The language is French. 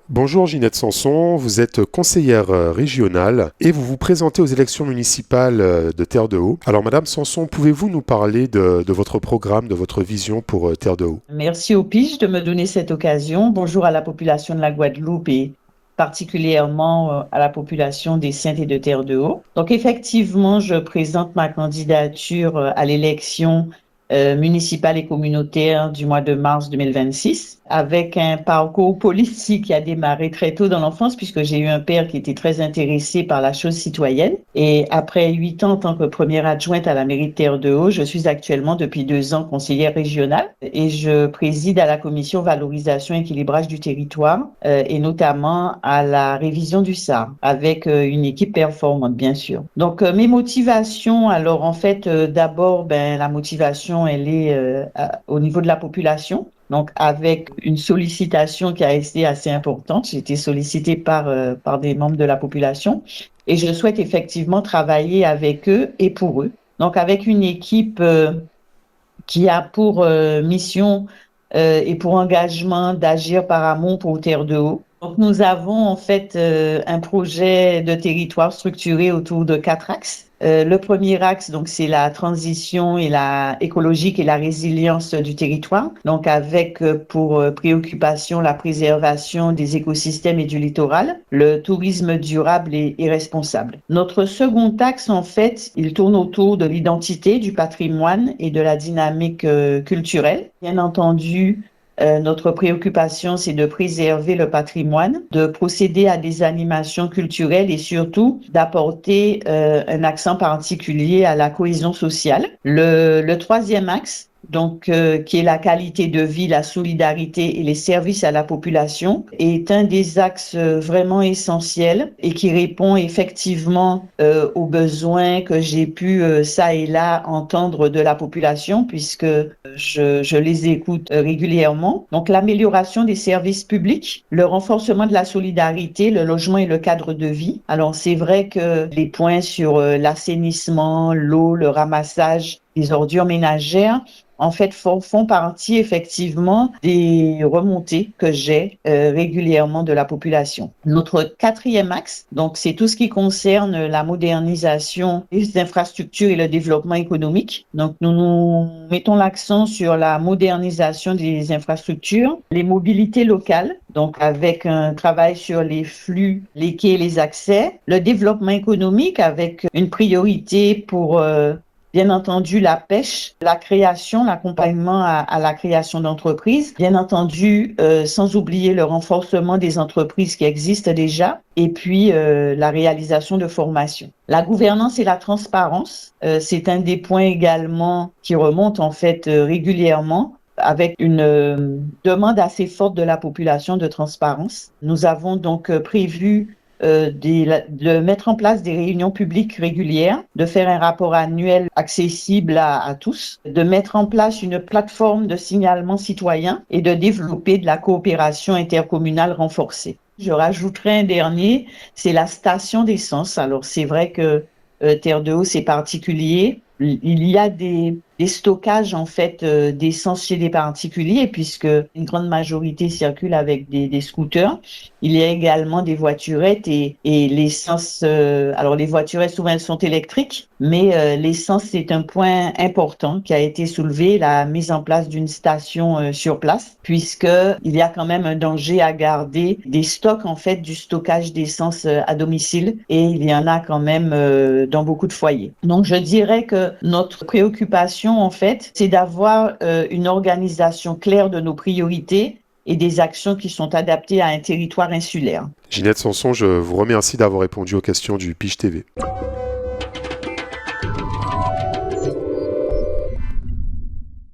Bonjour Ginette Sanson, vous êtes conseillère régionale et vous vous présentez aux élections municipales de Terre de Haut. Alors Madame Sanson, pouvez-vous nous parler de votre programme, de votre vision pour Terre de Haut? Merci au PIGE de me donner cette occasion. Bonjour à la population de la Guadeloupe et particulièrement à la population des Saintes et de Terre-de-Haut. Donc effectivement, je présente ma candidature à l'élection municipale et communautaire du mois de mars 2026 avec un parcours politique qui a démarré très tôt dans l'enfance puisque j'ai eu un père qui était très intéressé par la chose citoyenne. Et après 8 ans en tant que première adjointe à la mairie de Terre-de-Haut, je suis actuellement depuis 2 ans conseillère régionale et je préside à la commission valorisation et équilibrage du territoire et notamment à la révision du SAR avec une équipe performante bien sûr. Donc mes motivations, alors en fait d'abord la motivation elle est au niveau de la population. Donc, avec une sollicitation qui a été assez importante, j'ai été sollicitée par des membres de la population et je souhaite effectivement travailler avec eux et pour eux. Donc, avec une équipe qui a pour mission et pour engagement d'agir par amour pour Terre de Haut. Donc, nous avons en fait un projet de territoire structuré autour de 4 axes. Le premier axe, donc, c'est la transition et la écologique et la résilience du territoire. Donc, avec pour préoccupation la préservation des écosystèmes et du littoral, le tourisme durable et responsable. Notre second axe, en fait, il tourne autour de l'identité, du patrimoine et de la dynamique culturelle. Bien entendu, notre préoccupation, c'est de préserver le patrimoine, de procéder à des animations culturelles et surtout d'apporter un accent particulier à la cohésion sociale. Le troisième axe, donc qui est la qualité de vie, la solidarité et les services à la population, est un des axes vraiment essentiels et qui répond effectivement aux besoins que j'ai pu ça et là entendre de la population puisque je les écoute régulièrement. Donc l'amélioration des services publics, le renforcement de la solidarité, le logement et le cadre de vie. Alors c'est vrai que les points sur l'assainissement, l'eau, le ramassage des ordures ménagères en fait, font partie effectivement des remontées que j'ai régulièrement de la population. Notre quatrième axe, donc c'est tout ce qui concerne la modernisation des infrastructures et le développement économique. Donc nous mettons l'accent sur la modernisation des infrastructures, les mobilités locales, donc avec un travail sur les flux, les quais et les accès, le développement économique avec une priorité pour bien entendu, la pêche, la création, l'accompagnement à la création d'entreprises. Bien entendu, sans oublier le renforcement des entreprises qui existent déjà et puis la réalisation de formations. La gouvernance et la transparence, c'est un des points également qui remonte en fait régulièrement avec une demande assez forte de la population de transparence. Nous avons donc prévu de mettre en place des réunions publiques régulières, de faire un rapport annuel accessible à tous, de mettre en place une plateforme de signalement citoyen et de développer de la coopération intercommunale renforcée. Je rajouterai un dernier, c'est la station d'essence. Alors c'est vrai que Terre de Haut, c'est particulier. Il y a des stockages en fait d'essence chez des particuliers puisque une grande majorité circule avec des scooters. Il y a également des voiturettes et l'essence. Alors les voiturettes souvent elles sont électriques, mais l'essence c'est un point important qui a été soulevé, la mise en place d'une station sur place puisque il y a quand même un danger à garder des stocks en fait du stockage d'essence à domicile et il y en a quand même dans beaucoup de foyers. Donc je dirais que notre préoccupation en fait, c'est d'avoir une organisation claire de nos priorités et des actions qui sont adaptées à un territoire insulaire. Ginette Sanson, je vous remercie d'avoir répondu aux questions du PIGE TV.